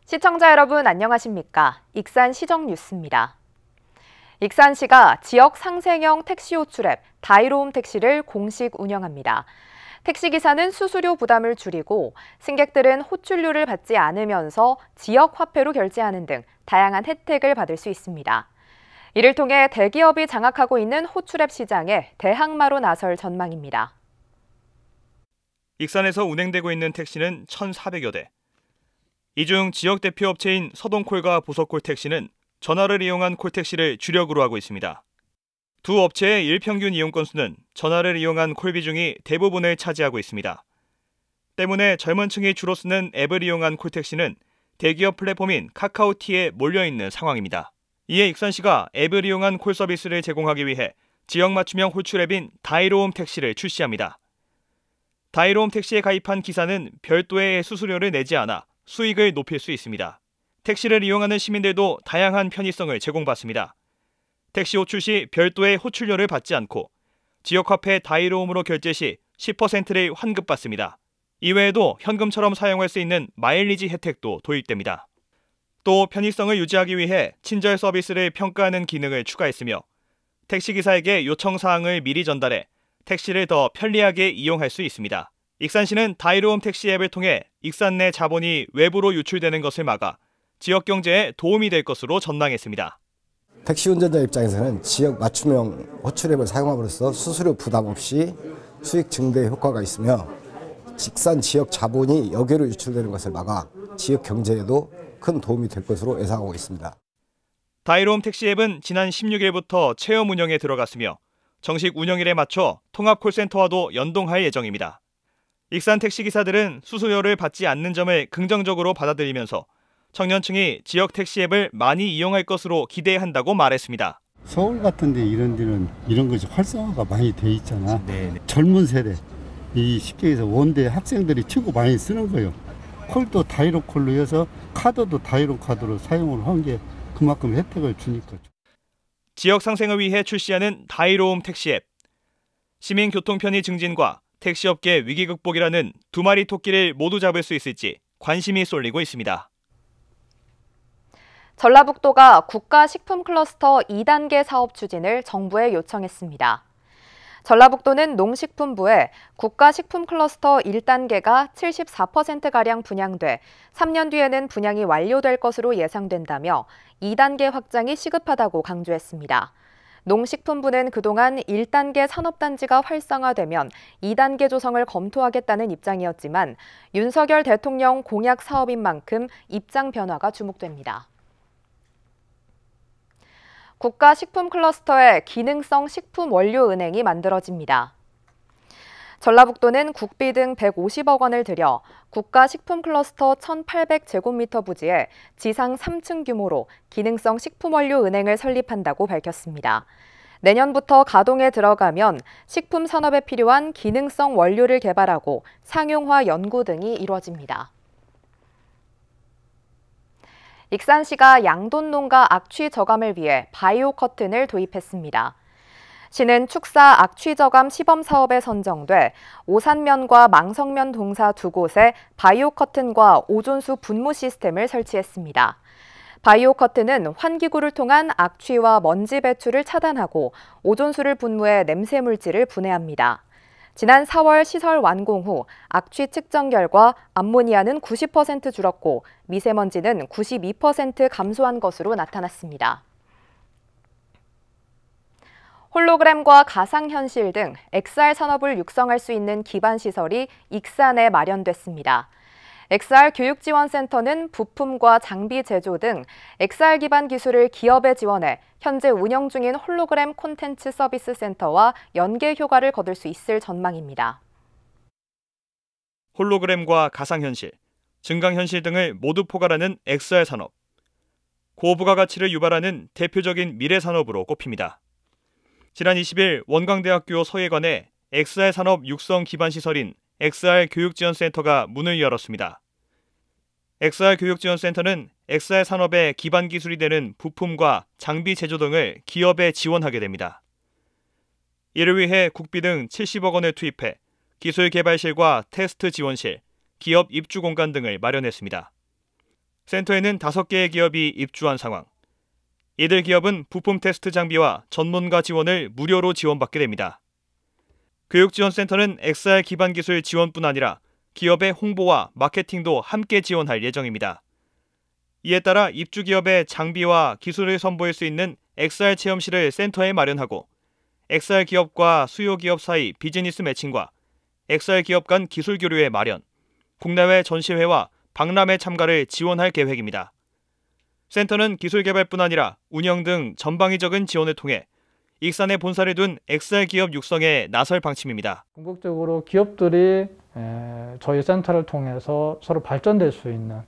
시청자 여러분 안녕하십니까? 익산 시정 뉴스입니다. 익산시가 지역 상생형 택시 호출 앱 다이로움 택시를 공식 운영합니다. 택시기사는 수수료 부담을 줄이고 승객들은 호출료를 받지 않으면서 지역 화폐로 결제하는 등 다양한 혜택을 받을 수 있습니다. 이를 통해 대기업이 장악하고 있는 호출앱 시장에 대항마로 나설 전망입니다. 익산에서 운행되고 있는 택시는 1,400여 대. 이 중 지역 대표 업체인 서동콜과 보석콜 택시는 전화를 이용한 콜택시를 주력으로 하고 있습니다. 두 업체의 일평균 이용 건수는 전화를 이용한 콜 비중이 대부분을 차지하고 있습니다. 때문에 젊은 층이 주로 쓰는 앱을 이용한 콜택시는 대기업 플랫폼인 카카오티에 몰려있는 상황입니다. 이에 익산시가 앱을 이용한 콜 서비스를 제공하기 위해 지역 맞춤형 호출 앱인 다이로움 택시를 출시합니다. 다이로움 택시에 가입한 기사는 별도의 수수료를 내지 않아 수익을 높일 수 있습니다. 택시를 이용하는 시민들도 다양한 편의성을 제공받습니다. 택시 호출 시 별도의 호출료를 받지 않고 지역화폐 다이로움으로 결제 시 10%를 환급받습니다. 이외에도 현금처럼 사용할 수 있는 마일리지 혜택도 도입됩니다. 또 편의성을 유지하기 위해 친절 서비스를 평가하는 기능을 추가했으며 택시기사에게 요청사항을 미리 전달해 택시를 더 편리하게 이용할 수 있습니다. 익산시는 다이로움 택시 앱을 통해 익산 내 자본이 외부로 유출되는 것을 막아 지역 경제에 도움이 될 것으로 전망했습니다. 택시 운전자 입장에서는 지역 맞춤형 호출 앱을 사용함으로써 수수료 부담 없이 수익 증대 효과가 있으며 익산 지역 자본이 여기로 유출되는 것을 막아 지역 경제에도 큰 도움이 될 것으로 예상하고 있습니다. 다이로움 택시 앱은 지난 16일부터 체험 운영에 들어갔으며 정식 운영일에 맞춰 통합 콜센터와도 연동할 예정입니다. 익산 택시기사들은 수수료를 받지 않는 점을 긍정적으로 받아들이면서 청년층이 지역 택시 앱을 많이 이용할 것으로 기대한다고 말했습니다. 서울 같은 데 이런 데는 이런 것이 활성화가 많이 돼 있잖아. 네네. 젊은 세대, 이 쉽게 해서 원대 학생들이 최고 많이 쓰는 거예요. 콜도 다이로 콜로 해서 카드도 다이로 카드로 사용을 한 게 그만큼 혜택을 주니까. 지역 상생을 위해 출시하는 다이로움 택시 앱. 시민 교통 편의 증진과 택시업계 위기 극복이라는 두 마리 토끼를 모두 잡을 수 있을지 관심이 쏠리고 있습니다. 전라북도가 국가식품클러스터 2단계 사업 추진을 정부에 요청했습니다. 전라북도는 농식품부에 국가식품클러스터 1단계가 74%가량 분양돼 3년 뒤에는 분양이 완료될 것으로 예상된다며 2단계 확장이 시급하다고 강조했습니다. 농식품부는 그동안 1단계 산업단지가 활성화되면 2단계 조성을 검토하겠다는 입장이었지만 윤석열 대통령 공약 사업인 만큼 입장 변화가 주목됩니다. 국가식품클러스터의 기능성 식품원료은행이 만들어집니다. 전라북도는 국비 등 150억 원을 들여 국가식품클러스터 1,800제곱미터 부지에 지상 3층 규모로 기능성 식품원료은행을 설립한다고 밝혔습니다. 내년부터 가동에 들어가면 식품 산업에 필요한 기능성 원료를 개발하고 상용화 연구 등이 이루어집니다. 익산시가 양돈농가 악취 저감을 위해 바이오 커튼을 도입했습니다. 시는 축사 악취 저감 시범 사업에 선정돼 오산면과 망성면 동사 두 곳에 바이오 커튼과 오존수 분무 시스템을 설치했습니다. 바이오 커튼은 환기구를 통한 악취와 먼지 배출을 차단하고 오존수를 분무해 냄새 물질을 분해합니다. 지난 4월 시설 완공 후 악취 측정 결과 암모니아는 90% 줄었고 미세먼지는 92% 감소한 것으로 나타났습니다. 홀로그램과 가상현실 등 XR 산업을 육성할 수 있는 기반 시설이 익산에 마련됐습니다. XR 교육지원센터는 부품과 장비 제조 등 XR 기반 기술을 기업에 지원해 현재 운영 중인 홀로그램 콘텐츠 서비스 센터와 연계 효과를 거둘 수 있을 전망입니다. 홀로그램과 가상현실, 증강현실 등을 모두 포괄하는 XR 산업. 고부가가치를 유발하는 대표적인 미래 산업으로 꼽힙니다. 지난 20일 원광대학교 서예관에 XR 산업 육성 기반 시설인 XR 교육지원센터가 문을 열었습니다. XR 교육지원센터는 XR 산업의 기반 기술이 되는 부품과 장비 제조 등을 기업에 지원하게 됩니다. 이를 위해 국비 등 70억 원을 투입해 기술 개발실과 테스트 지원실, 기업 입주 공간 등을 마련했습니다. 센터에는 5개의 기업이 입주한 상황. 이들 기업은 부품 테스트 장비와 전문가 지원을 무료로 지원받게 됩니다. 교육지원센터는 XR 기반 기술 지원뿐 아니라 기업의 홍보와 마케팅도 함께 지원할 예정입니다. 이에 따라 입주 기업의 장비와 기술을 선보일 수 있는 XR 체험실을 센터에 마련하고 XR 기업과 수요 기업 사이 비즈니스 매칭과 XR 기업 간 기술 교류의 마련, 국내외 전시회와 박람회 참가를 지원할 계획입니다. 센터는 기술 개발뿐 아니라 운영 등 전방위적인 지원을 통해 익산에 본사를 둔 XR 기업 육성에 나설 방침입니다. 궁극적으로 기업들이 저희 센터를 통해서 서로 발전될 수 있는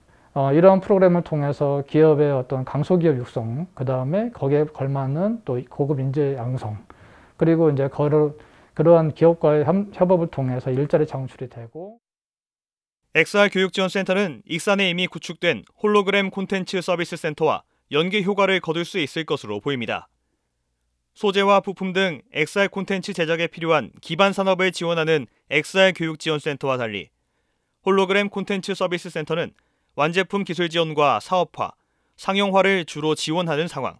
이러한 프로그램을 통해서 기업의 어떤 강소기업 육성, 그 다음에 거기에 걸맞는 또 고급 인재 양성, 그리고 이제 그러한 기업과의 협업을 통해서 일자리 창출이 되고. XR 교육지원센터는 익산에 이미 구축된 홀로그램 콘텐츠 서비스 센터와 연계 효과를 거둘 수 있을 것으로 보입니다. 소재와 부품 등 XR 콘텐츠 제작에 필요한 기반 산업을 지원하는 XR 교육지원센터와 달리 홀로그램 콘텐츠 서비스 센터는 완제품 기술 지원과 사업화, 상용화를 주로 지원하는 상황.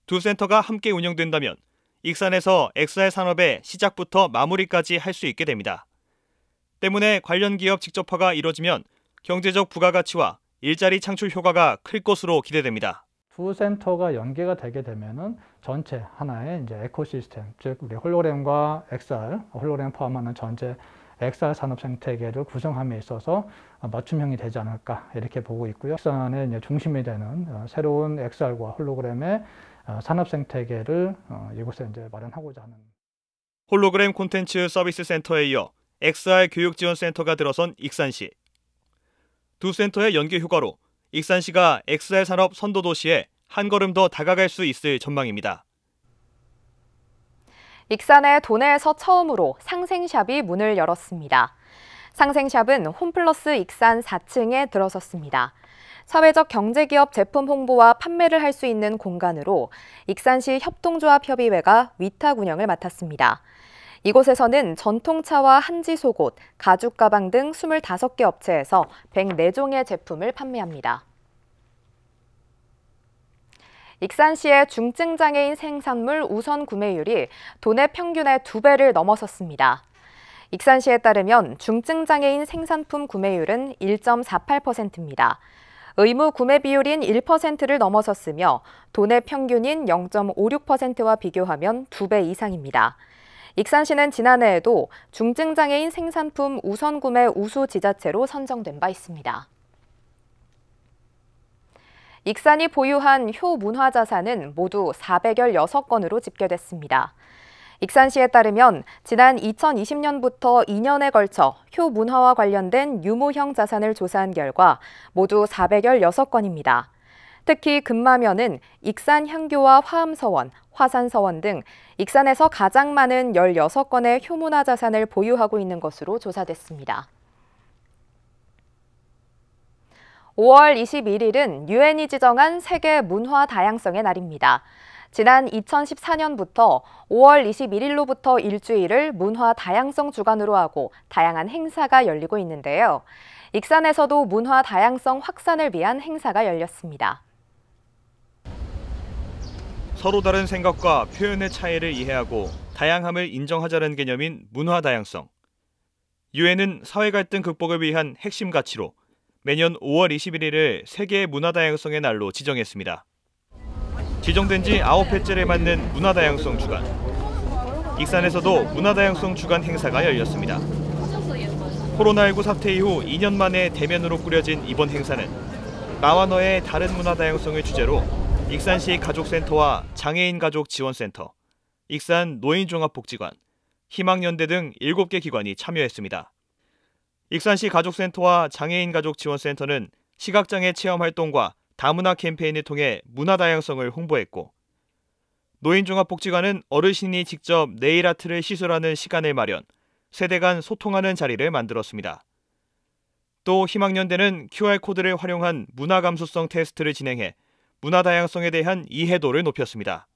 두 센터가 함께 운영된다면 익산에서 XR 산업의 시작부터 마무리까지 할 수 있게 됩니다. 때문에 관련 기업 직접화가 이뤄지면 경제적 부가가치와 일자리 창출 효과가 클 것으로 기대됩니다. 두 센터가 연계가 되게 되면은 전체 하나의 이제 에코시스템, 즉 우리 홀로그램과 XR, 홀로그램 포함하는 전체 XR 산업 생태계를 구성함에 있어서 맞춤형이 되지 않을까 이렇게 보고 있고요. 익산의 이제 중심이 되는 새로운 XR과 홀로그램의 산업 생태계를 이곳에 이제 마련하고자 하는. 홀로그램 콘텐츠 서비스 센터에 이어 XR 교육지원센터가 들어선 익산시. 두 센터의 연계 효과로 익산시가 XR 산업 선도 도시에 한 걸음 더 다가갈 수 있을 전망입니다. 익산의 도내에서 처음으로 상생샵이 문을 열었습니다. 상생샵은 홈플러스 익산 4층에 들어섰습니다. 사회적 경제기업 제품 홍보와 판매를 할 수 있는 공간으로 익산시 협동조합협의회가 위탁 운영을 맡았습니다. 이곳에서는 전통차와 한지속옷, 가죽가방 등 25개 업체에서 104종의 제품을 판매합니다. 익산시의 중증장애인 생산물 우선 구매율이 도내 평균의 2배를 넘어섰습니다. 익산시에 따르면 중증장애인 생산품 구매율은 1.48%입니다. 의무 구매 비율인 1%를 넘어섰으며 도내 평균인 0.56%와 비교하면 2배 이상입니다. 익산시는 지난해에도 중증장애인 생산품 우선 구매 우수 지자체로 선정된 바 있습니다. 익산이 보유한 효 문화자산은 모두 416건으로 집계됐습니다. 익산시에 따르면 지난 2020년부터 2년에 걸쳐 효 문화와 관련된 유무형 자산을 조사한 결과 모두 416건입니다. 특히 금마면은 익산 향교와 화암서원, 화산서원 등 익산에서 가장 많은 16건의 효문화 자산을 보유하고 있는 것으로 조사됐습니다. 5월 21일은 유엔이 지정한 세계 문화 다양성의 날입니다. 지난 2014년부터 5월 21일로부터 일주일을 문화 다양성 주간으로 하고 다양한 행사가 열리고 있는데요. 익산에서도 문화 다양성 확산을 위한 행사가 열렸습니다. 서로 다른 생각과 표현의 차이를 이해하고 다양함을 인정하자는 개념인 문화 다양성. 유엔은 사회 갈등 극복을 위한 핵심 가치로 매년 5월 21일을 세계 문화 다양성의 날로 지정했습니다. 지정된 지 9회째를 맞는 문화 다양성 주간. 익산에서도 문화 다양성 주간 행사가 열렸습니다. 코로나19 사태 이후 2년 만에 대면으로 꾸려진 이번 행사는 나와 너의 다른 문화 다양성을 주제로 익산시 가족센터와 장애인 가족 지원센터, 익산 노인종합복지관, 희망연대 등 7개 기관이 참여했습니다. 익산시 가족센터와 장애인 가족 지원센터는 시각장애 체험 활동과 다문화 캠페인을 통해 문화 다양성을 홍보했고, 노인종합복지관은 어르신이 직접 네일 아트를 시술하는 시간을 마련, 세대 간 소통하는 자리를 만들었습니다. 또 희망연대는 QR코드를 활용한 문화 감수성 테스트를 진행해 문화 다양성에 대한 이해도를 높였습니다.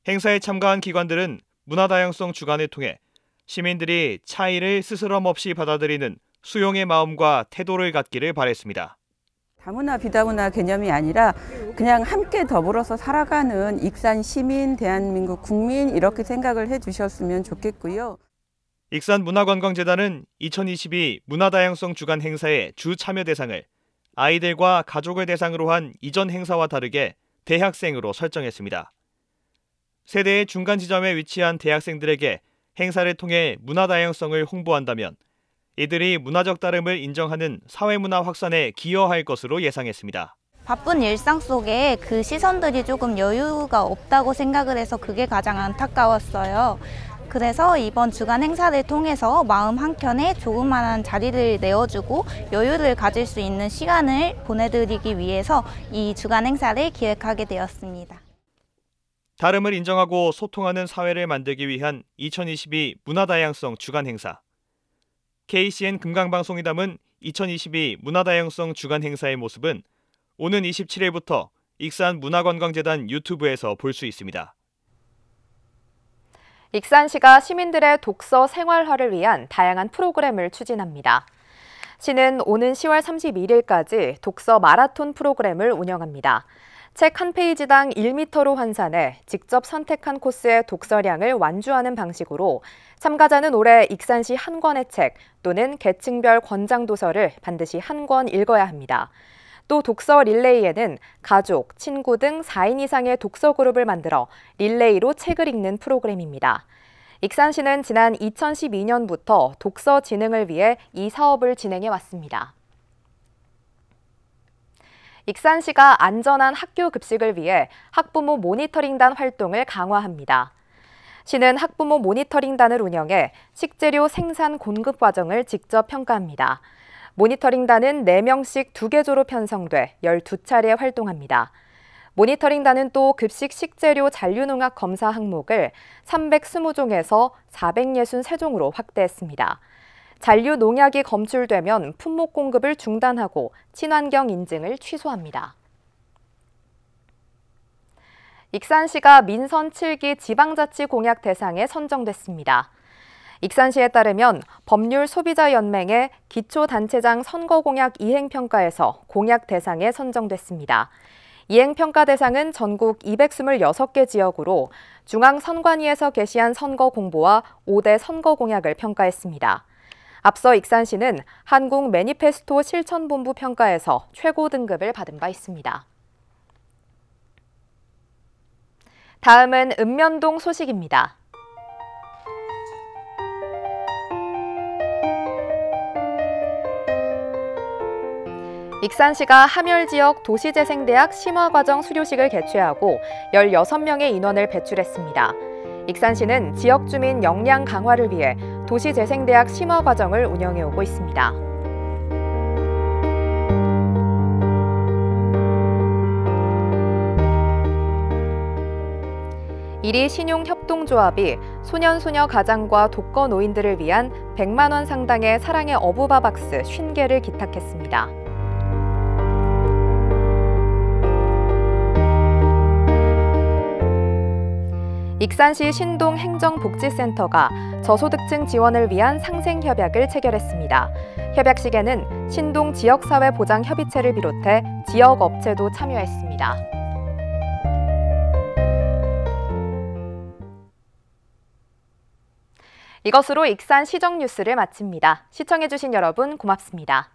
행사에 참가한 기관들은 문화 다양성 주간을 통해 시민들이 차이를 스스럼 없이 받아들이는 수용의 마음과 태도를 갖기를 바랬습니다. 다문화 비다문화 개념이 아니라 그냥 함께 더불어서 살아가는 익산 시민, 대한민국 국민 이렇게 생각을 해주셨으면 좋겠고요. 익산문화관광재단은 2022 문화다양성 주간 행사의 주 참여 대상을 아이들과 가족을 대상으로 한 이전 행사와 다르게 대학생으로 설정했습니다. 세대의 중간 지점에 위치한 대학생들에게 행사를 통해 문화다양성을 홍보한다면 이들이 문화적 다름을 인정하는 사회문화 확산에 기여할 것으로 예상했습니다. 바쁜 일상 속에 그 시선들이 조금 여유가 없다고 생각을 해서 그게 가장 안타까웠어요. 그래서 이번 주간 행사를 통해서 마음 한켠에 조그마한 자리를 내어주고 여유를 가질 수 있는 시간을 보내드리기 위해서 이 주간 행사를 기획하게 되었습니다. 다름을 인정하고 소통하는 사회를 만들기 위한 2022 문화다양성 주간 행사. KCN 금강방송이 담은 2022 문화다양성 주간 행사의 모습은 오는 27일부터 익산문화관광재단 유튜브에서 볼 수 있습니다. 익산시가 시민들의 독서 생활화를 위한 다양한 프로그램을 추진합니다. 시는 오는 10월 31일까지 독서 마라톤 프로그램을 운영합니다. 책 한 페이지당 1m로 환산해 직접 선택한 코스의 독서량을 완주하는 방식으로 참가자는 올해 익산시 한 권의 책 또는 계층별 권장 도서를 반드시 한 권 읽어야 합니다. 또 독서 릴레이에는 가족, 친구 등 4인 이상의 독서 그룹을 만들어 릴레이로 책을 읽는 프로그램입니다. 익산시는 지난 2012년부터 독서 진흥을 위해 이 사업을 진행해 왔습니다. 익산시가 안전한 학교 급식을 위해 학부모 모니터링단 활동을 강화합니다. 시는 학부모 모니터링단을 운영해 식재료 생산 공급 과정을 직접 평가합니다. 모니터링단은 4명씩 2개조로 편성돼 12차례 활동합니다. 모니터링단은 또 급식 식재료 잔류농약 검사 항목을 320종에서 463종으로 확대했습니다. 잔류 농약이 검출되면 품목 공급을 중단하고 친환경 인증을 취소합니다. 익산시가 민선 7기 지방자치 공약 대상에 선정됐습니다. 익산시에 따르면 법률 소비자연맹의 기초단체장 선거공약 이행평가에서 공약 대상에 선정됐습니다. 이행평가 대상은 전국 226개 지역으로 중앙선관위에서 게시한 선거 공보와 5대 선거 공약을 평가했습니다. 앞서 익산시는 한국 매니페스토 실천본부 평가에서 최고 등급을 받은 바 있습니다. 다음은 읍면동 소식입니다. 익산시가 함열 지역 도시재생대학 심화과정 수료식을 개최하고 16명의 인원을 배출했습니다. 익산시는 지역 주민 역량 강화를 위해 도시재생대학 심화과정을 운영해오고 있습니다. 이리 신용협동조합이 소년소녀 가장과 독거 노인들을 위한 100만 원 상당의 사랑의 어부바 박스 50개를 기탁했습니다. 익산시 신동행정복지센터가 저소득층 지원을 위한 상생협약을 체결했습니다. 협약식에는 신동지역사회보장협의체를 비롯해 지역업체도 참여했습니다. 이것으로 익산 시정 뉴스를 마칩니다. 시청해주신 여러분 고맙습니다.